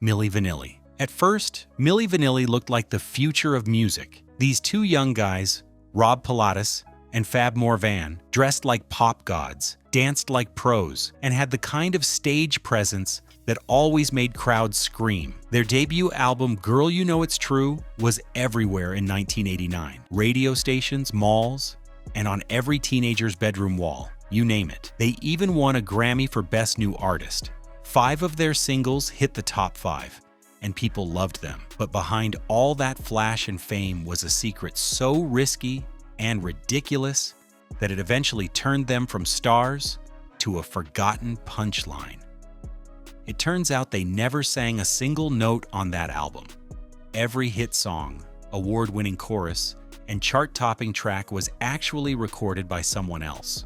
Milli Vanilli. At first, Milli Vanilli looked like the future of music. These two young guys, Rob Pilatus and Fab Morvan, dressed like pop gods, danced like pros, and had the kind of stage presence that always made crowds scream. Their debut album, Girl You Know It's True, was everywhere in 1989. Radio stations, malls, and on every teenager's bedroom wall. You name it. They even won a Grammy for Best New Artist. 5 of their singles hit the top 5, and people loved them. But behind all that flash and fame was a secret so risky and ridiculous that it eventually turned them from stars to a forgotten punchline. It turns out they never sang a single note on that album. Every hit song, award-winning chorus, and chart-topping track was actually recorded by someone else.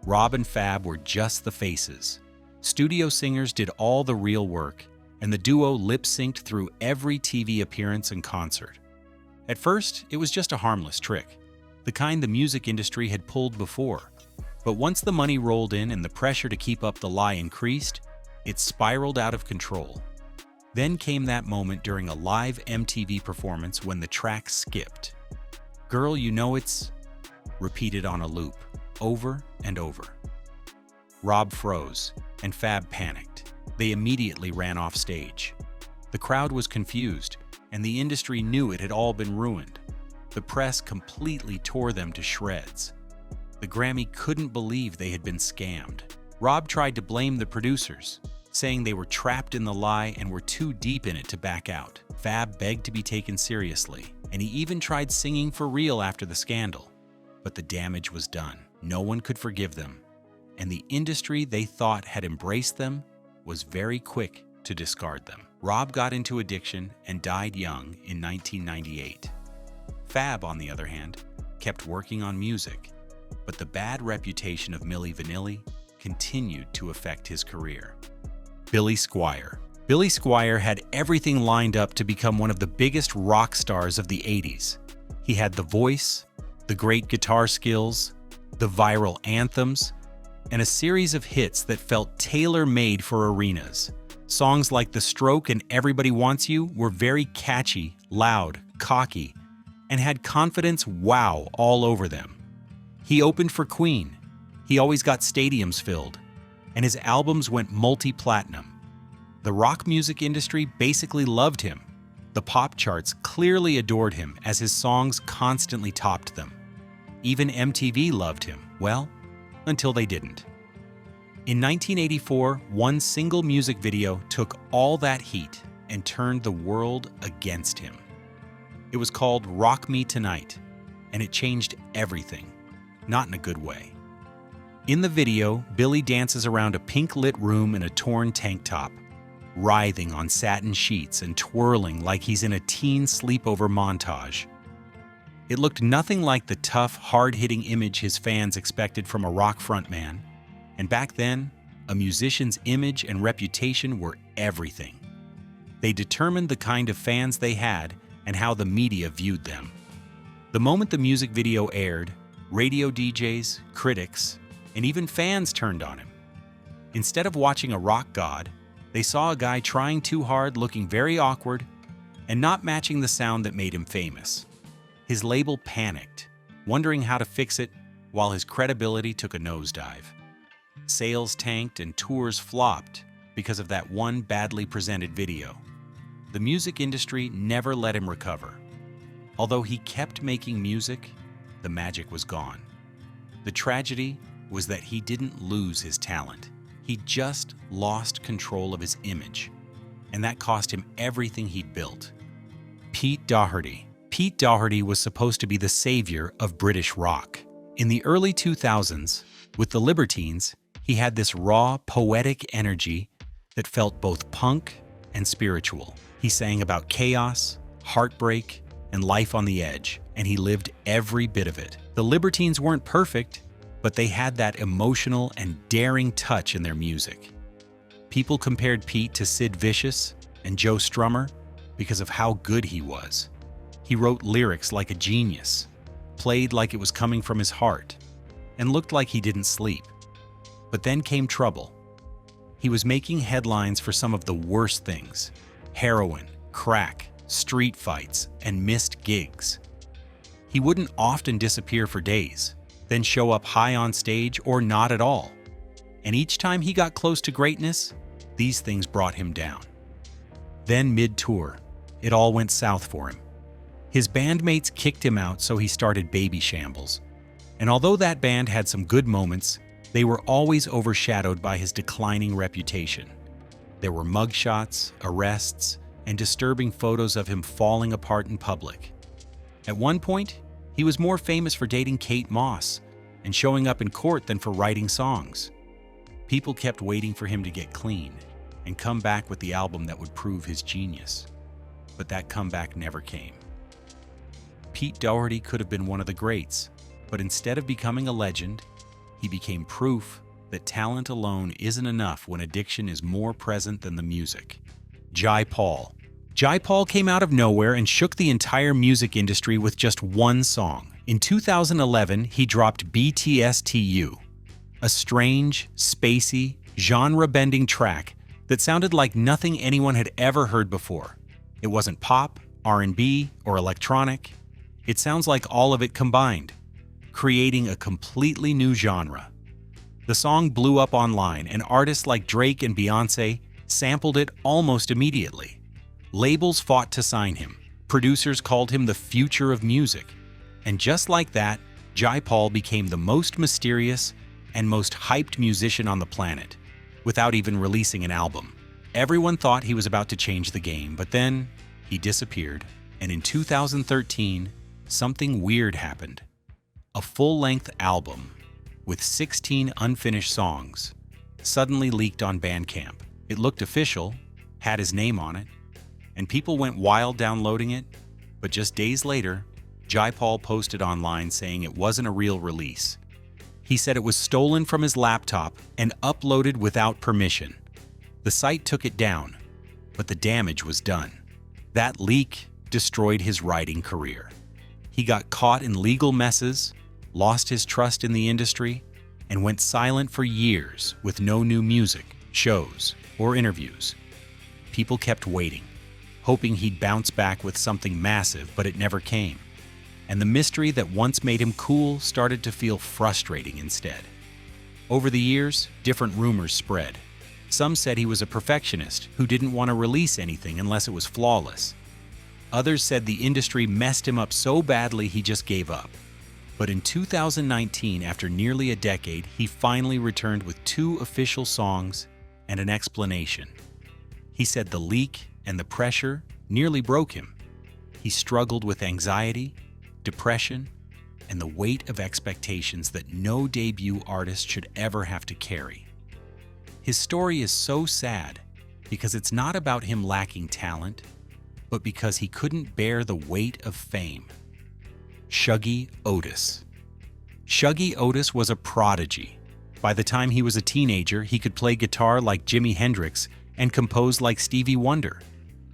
Rob and Fab were just the faces. Studio singers did all the real work, and the duo lip-synced through every TV appearance and concert. At first, it was just a harmless trick, the kind the music industry had pulled before. But once the money rolled in and the pressure to keep up the lie increased, it spiraled out of control. Then came that moment during a live MTV performance when the track skipped. Girl, You Know It's repeated on a loop, over and over. Rob froze, and Fab panicked. They immediately ran off stage. The crowd was confused, and the industry knew it had all been ruined. The press completely tore them to shreds. The Grammy couldn't believe they had been scammed. Rob tried to blame the producers, saying they were trapped in the lie and were too deep in it to back out. Fab begged to be taken seriously, and he even tried singing for real after the scandal. But the damage was done. No one could forgive them, and the industry they thought had embraced them was very quick to discard them. Rob got into addiction and died young in 1998. Fab, on the other hand, kept working on music, but the bad reputation of Milli Vanilli continued to affect his career. Billy Squier. Billy Squier had everything lined up to become one of the biggest rock stars of the 80s. He had the voice, the great guitar skills, the viral anthems, and a series of hits that felt tailor-made for arenas. Songs like The Stroke and Everybody Wants You were very catchy, loud, cocky, and had confidence wow all over them. He opened for Queen. He always got stadiums filled, and his albums went multi-platinum. The rock music industry basically loved him. The pop charts clearly adored him as his songs constantly topped them. Even MTV loved him, well, until they didn't. In 1984, one single music video took all that heat and turned the world against him. It was called Rock Me Tonight, and it changed everything, not in a good way. In the video, Billy dances around a pink-lit room in a torn tank top, writhing on satin sheets and twirling like he's in a teen sleepover montage. It looked nothing like the tough, hard-hitting image his fans expected from a rock frontman, and back then, a musician's image and reputation were everything. They determined the kind of fans they had and how the media viewed them. The moment the music video aired, radio DJs, critics, and even fans turned on him. Instead of watching a rock god, they saw a guy trying too hard, looking very awkward, and not matching the sound that made him famous. His label panicked, wondering how to fix it, while his credibility took a nosedive. Sales tanked and tours flopped because of that one badly presented video. The music industry never let him recover. Although he kept making music, the magic was gone. The tragedy was that he didn't lose his talent. He just lost control of his image, and that cost him everything he'd built. Pete Doherty. Pete Doherty was supposed to be the savior of British rock. In the early 2000s, with the Libertines, he had this raw, poetic energy that felt both punk and spiritual. He sang about chaos, heartbreak, and life on the edge, and he lived every bit of it. The Libertines weren't perfect, but they had that emotional and daring touch in their music. People compared Pete to Sid Vicious and Joe Strummer because of how good he was. He wrote lyrics like a genius, played like it was coming from his heart, and looked like he didn't sleep. But then came trouble. He was making headlines for some of the worst things, heroin, crack, street fights, and missed gigs. He wouldn't often disappear for days, then show up high on stage or not at all. And each time he got close to greatness, these things brought him down. Then mid-tour, it all went south for him. His bandmates kicked him out, so he started Baby Shambles. And although that band had some good moments, they were always overshadowed by his declining reputation. There were mugshots, arrests, and disturbing photos of him falling apart in public. At one point, he was more famous for dating Kate Moss and showing up in court than for writing songs. People kept waiting for him to get clean and come back with the album that would prove his genius. But that comeback never came. Pete Doherty could have been one of the greats, but instead of becoming a legend, he became proof that talent alone isn't enough when addiction is more present than the music. Jai Paul. Jai Paul came out of nowhere and shook the entire music industry with just one song. In 2011, he dropped BTSTU, a strange, spacey, genre-bending track that sounded like nothing anyone had ever heard before. It wasn't pop, R&B, or electronic. It sounds like all of it combined, creating a completely new genre. The song blew up online, and artists like Drake and Beyoncé sampled it almost immediately. Labels fought to sign him. Producers called him the future of music. And just like that, Jai Paul became the most mysterious and most hyped musician on the planet, without even releasing an album. Everyone thought he was about to change the game, but then he disappeared, and in 2013, something weird happened. A full-length album with 16 unfinished songs suddenly leaked on Bandcamp. It looked official, had his name on it, and people went wild downloading it, but just days later, Jai Paul posted online saying it wasn't a real release. He said it was stolen from his laptop and uploaded without permission. The site took it down, but the damage was done. That leak destroyed his writing career. He got caught in legal messes, lost his trust in the industry, and went silent for years with no new music, shows, or interviews. People kept waiting, hoping he'd bounce back with something massive, but it never came. And the mystery that once made him cool started to feel frustrating instead. Over the years, different rumors spread. Some said he was a perfectionist who didn't want to release anything unless it was flawless. Others said the industry messed him up so badly he just gave up. But in 2019, after nearly a decade, he finally returned with 2 official songs and an explanation. He said the leak and the pressure nearly broke him. He struggled with anxiety, depression, and the weight of expectations that no debut artist should ever have to carry. His story is so sad because it's not about him lacking talent, but because he couldn't bear the weight of fame. Shuggie Otis. Shuggie Otis was a prodigy. By the time he was a teenager, he could play guitar like Jimi Hendrix and compose like Stevie Wonder.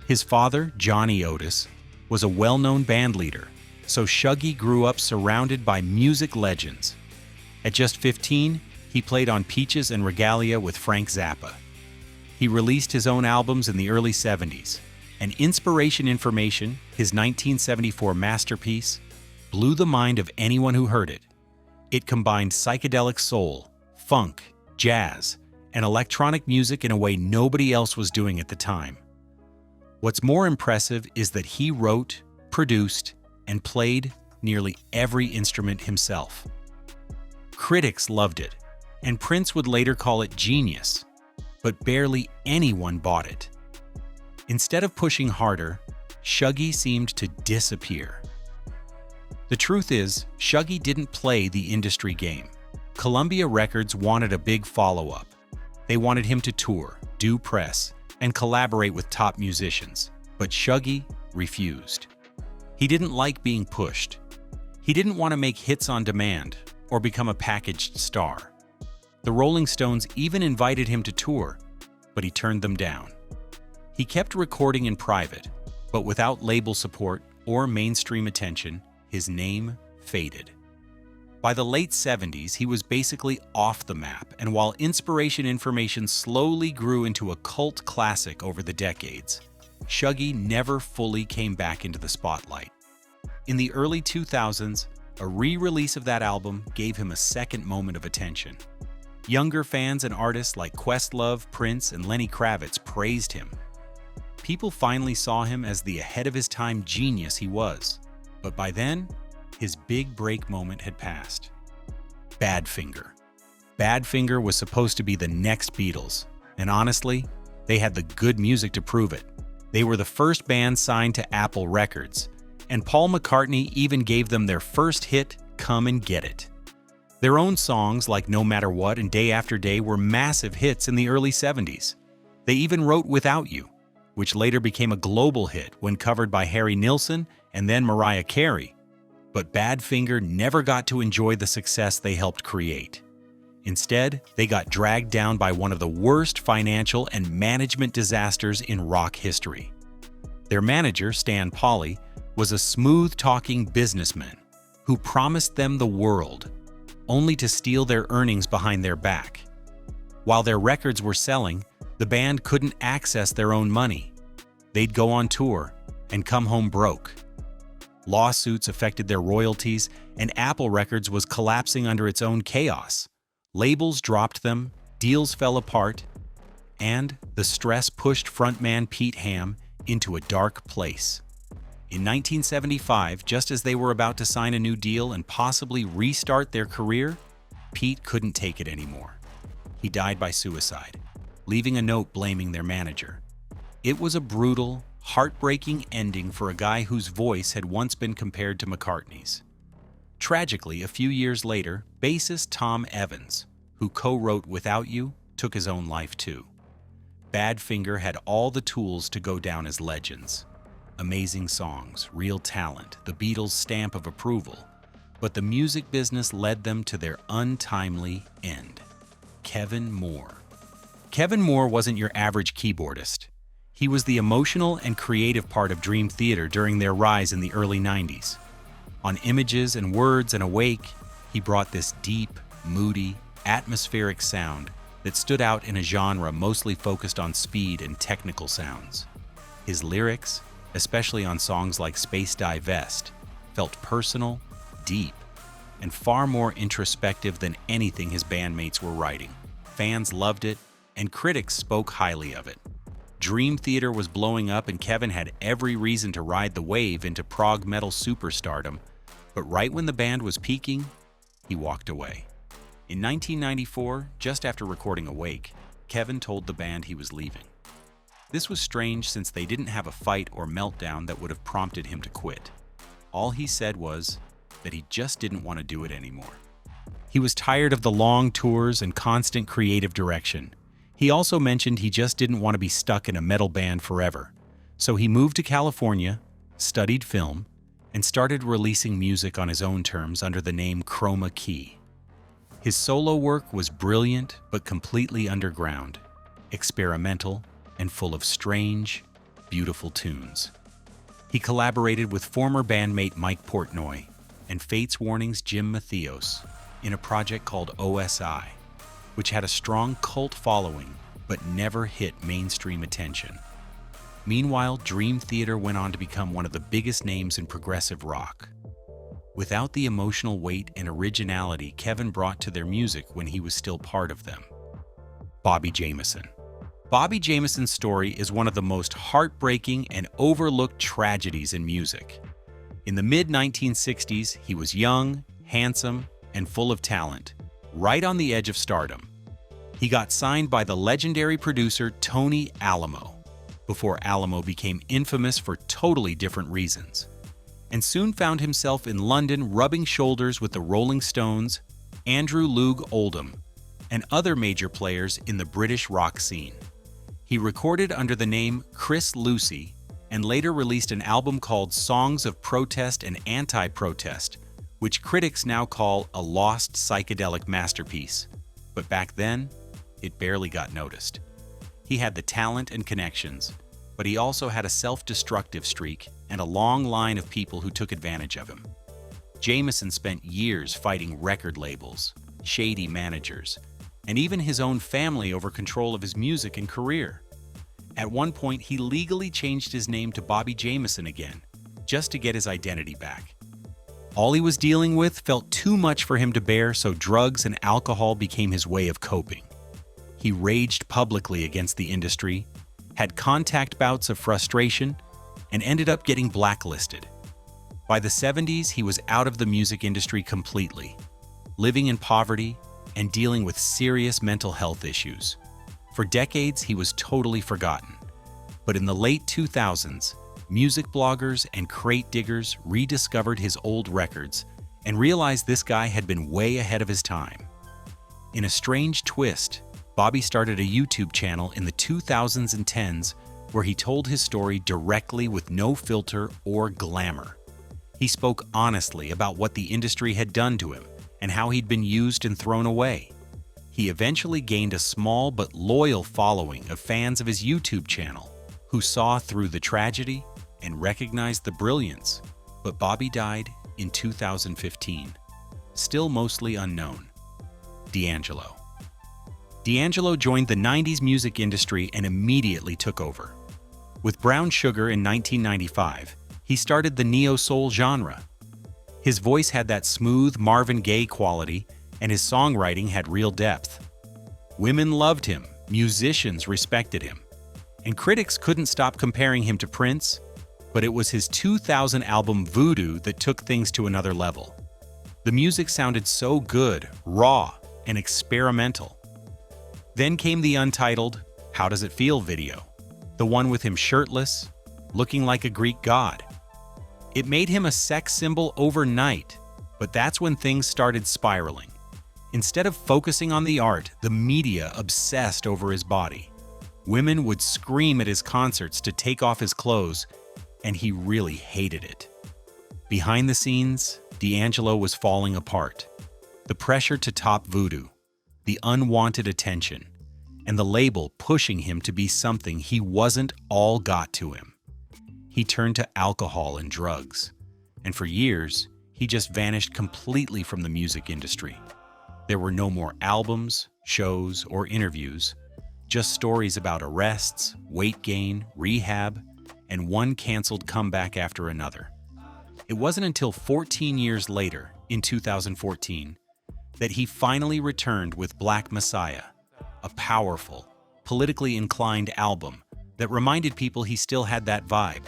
His father, Johnny Otis, was a well-known bandleader, so Shuggie grew up surrounded by music legends. At just 15, he played on Peaches and Regalia with Frank Zappa. He released his own albums in the early 70s, and Inspiration Information, his 1974 masterpiece, blew the mind of anyone who heard it. It combined psychedelic soul, funk, jazz, and electronic music in a way nobody else was doing at the time. What's more impressive is that he wrote, produced, and played nearly every instrument himself. Critics loved it, and Prince would later call it genius, but barely anyone bought it. Instead of pushing harder, Shuggie seemed to disappear. The truth is, Shuggie didn't play the industry game. Columbia Records wanted a big follow-up. They wanted him to tour, do press, and collaborate with top musicians, but Shuggie refused. He didn't like being pushed. He didn't want to make hits on demand or become a packaged star. The Rolling Stones even invited him to tour, but he turned them down. He kept recording in private, but without label support or mainstream attention, his name faded. By the late 70s, he was basically off the map, and while Inspiration Information slowly grew into a cult classic over the decades, Shuggie never fully came back into the spotlight. In the early 2000s, a re-release of that album gave him a second moment of attention. Younger fans and artists like Questlove, Prince, and Lenny Kravitz praised him. People finally saw him as the ahead-of-his-time genius he was. But by then, his big break moment had passed. Badfinger. Badfinger was supposed to be the next Beatles, and honestly, they had the good music to prove it. They were the first band signed to Apple Records, and Paul McCartney even gave them their first hit, Come and Get It. Their own songs like No Matter What and Day After Day were massive hits in the early 70s. They even wrote Without You, which later became a global hit when covered by Harry Nilsson and then Mariah Carey. But Badfinger never got to enjoy the success they helped create. Instead, they got dragged down by one of the worst financial and management disasters in rock history. Their manager, Stan Pauly, was a smooth-talking businessman who promised them the world, only to steal their earnings behind their back. While their records were selling, the band couldn't access their own money. They'd go on tour and come home broke. Lawsuits affected their royalties, and Apple Records was collapsing under its own chaos. Labels dropped them, deals fell apart, and the stress pushed frontman Pete Ham into a dark place. In 1975, just as they were about to sign a new deal and possibly restart their career, Pete couldn't take it anymore. He died by suicide, leaving a note blaming their manager. It was a brutal, heartbreaking ending for a guy whose voice had once been compared to McCartney's. Tragically, a few years later, bassist Tom Evans, who co-wrote Without You, took his own life too. Badfinger had all the tools to go down as legends. Amazing songs, real talent, the Beatles' stamp of approval. But the music business led them to their untimely end. Kevin Moore. Kevin Moore wasn't your average keyboardist. He was the emotional and creative part of Dream Theater during their rise in the early 90s. On Images and Words and Awake, he brought this deep, moody, atmospheric sound that stood out in a genre mostly focused on speed and technical sounds. His lyrics, especially on songs like Space Dive Vest, felt personal, deep, and far more introspective than anything his bandmates were writing. Fans loved it, and critics spoke highly of it. Dream Theater was blowing up, and Kevin had every reason to ride the wave into prog metal superstardom, but right when the band was peaking, he walked away. In 1994, just after recording Awake, Kevin told the band he was leaving. This was strange since they didn't have a fight or meltdown that would have prompted him to quit. All he said was that he just didn't want to do it anymore. He was tired of the long tours and constant creative direction. He also mentioned he just didn't want to be stuck in a metal band forever. So he moved to California, studied film, and started releasing music on his own terms under the name Chroma Key. His solo work was brilliant but completely underground, experimental, and full of strange, beautiful tunes. He collaborated with former bandmate Mike Portnoy and Fates Warning's Jim Mathios in a project called OSI, which had a strong cult following but never hit mainstream attention. Meanwhile, Dream Theater went on to become one of the biggest names in progressive rock. Without the emotional weight and originality Kevin brought to their music when he was still part of them. Bobby Jamieson. Bobby Jamieson's story is one of the most heartbreaking and overlooked tragedies in music. In the mid-1960s, he was young, handsome, and full of talent, right on the edge of stardom. He got signed by the legendary producer Tony Alamo, before Alamo became infamous for totally different reasons, and soon found himself in London rubbing shoulders with the Rolling Stones, Andrew Loog Oldham, and other major players in the British rock scene. He recorded under the name Chris Lucy and later released an album called Songs of Protest and Anti-Protest, which critics now call a lost psychedelic masterpiece. But back then, it barely got noticed. He had the talent and connections, but he also had a self-destructive streak and a long line of people who took advantage of him. Jamieson spent years fighting record labels, shady managers, and even his own family over control of his music and career. At one point, he legally changed his name to Bobby Jameson again, just to get his identity back. All he was dealing with felt too much for him to bear, so drugs and alcohol became his way of coping. He raged publicly against the industry, had contact bouts of frustration, and ended up getting blacklisted. By the 70s, he was out of the music industry completely, living in poverty and dealing with serious mental health issues. For decades, he was totally forgotten. But in the late 2000s, music bloggers and crate diggers rediscovered his old records and realized this guy had been way ahead of his time. In a strange twist, Bobby started a YouTube channel in the 2000s and 10s where he told his story directly with no filter or glamour. He spoke honestly about what the industry had done to him and how he'd been used and thrown away. He eventually gained a small but loyal following of fans of his YouTube channel who saw through the tragedy and recognized the brilliance. But Bobby died in 2015, still mostly unknown. D'Angelo. D'Angelo joined the 90s music industry and immediately took over. With Brown Sugar in 1995, he started the neo-soul genre. His voice had that smooth Marvin Gaye quality, and his songwriting had real depth. Women loved him, musicians respected him, and critics couldn't stop comparing him to Prince, but it was his 2000 album Voodoo that took things to another level. The music sounded so good, raw, and experimental. Then came the untitled How Does It Feel video, the one with him shirtless, looking like a Greek god. It made him a sex symbol overnight, but that's when things started spiraling. Instead of focusing on the art, the media obsessed over his body. Women would scream at his concerts to take off his clothes, and he really hated it. Behind the scenes, D'Angelo was falling apart. The pressure to top Voodoo, the unwanted attention, and the label pushing him to be something he wasn't all got to him. He turned to alcohol and drugs, and for years, he just vanished completely from the music industry. There were no more albums, shows, or interviews, just stories about arrests, weight gain, rehab, and one canceled comeback after another. It wasn't until 14 years later, in 2014, that he finally returned with Black Messiah, a powerful, politically inclined album that reminded people he still had that vibe.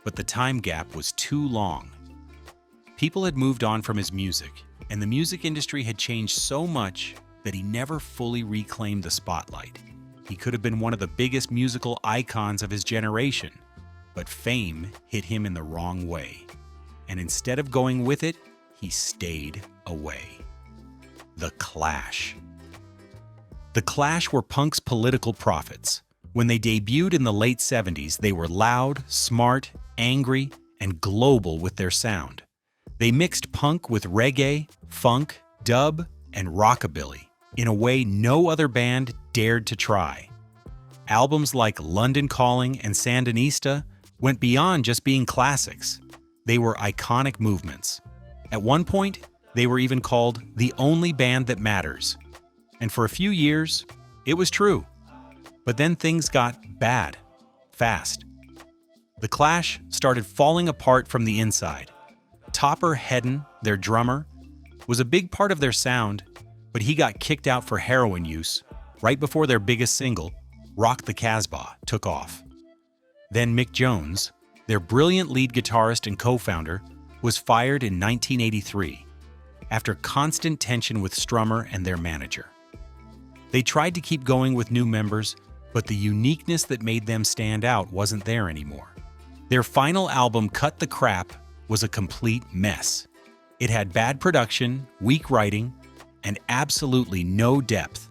But the time gap was too long. People had moved on from his music, and the music industry had changed so much that he never fully reclaimed the spotlight. He could have been one of the biggest musical icons of his generation, but fame hit him in the wrong way. And instead of going with it, he stayed away. The Clash. The Clash were punk's political prophets. When they debuted in the late 70s, they were loud, smart, angry, and global with their sound. They mixed punk with reggae, funk, dub, and rockabilly in a way no other band dared to try. Albums like London Calling and Sandinista went beyond just being classics. They were iconic movements. At one point, they were even called the only band that matters. And for a few years, it was true. But then things got bad, fast. The Clash started falling apart from the inside. Topper Headon, their drummer, was a big part of their sound, but he got kicked out for heroin use right before their biggest single, Rock the Casbah, took off. Then Mick Jones, their brilliant lead guitarist and co-founder, was fired in 1983 after constant tension with Strummer and their manager. They tried to keep going with new members, but the uniqueness that made them stand out wasn't there anymore. Their final album, Cut the Crap, was a complete mess. It had bad production, weak writing, and absolutely no depth.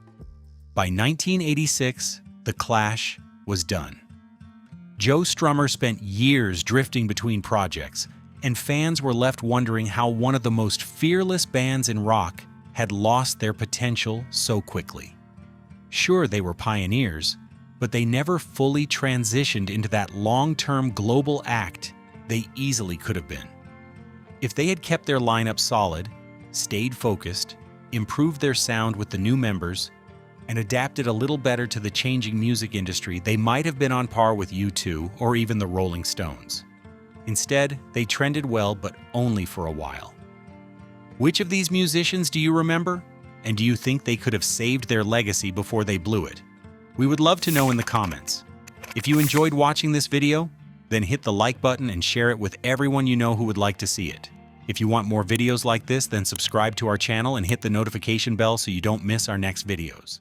By 1986, The Clash was done. Joe Strummer spent years drifting between projects, and fans were left wondering how one of the most fearless bands in rock had lost their potential so quickly. Sure, they were pioneers, but they never fully transitioned into that long-term global act they easily could have been. If they had kept their lineup solid, stayed focused, improved their sound with the new members, and adapted a little better to the changing music industry, they might have been on par with U2 or even the Rolling Stones. Instead, they trended well, but only for a while. Which of these musicians do you remember? And do you think they could have saved their legacy before they blew it? We would love to know in the comments. If you enjoyed watching this video, then hit the like button and share it with everyone you know who would like to see it. If you want more videos like this, then subscribe to our channel and hit the notification bell so you don't miss our next videos.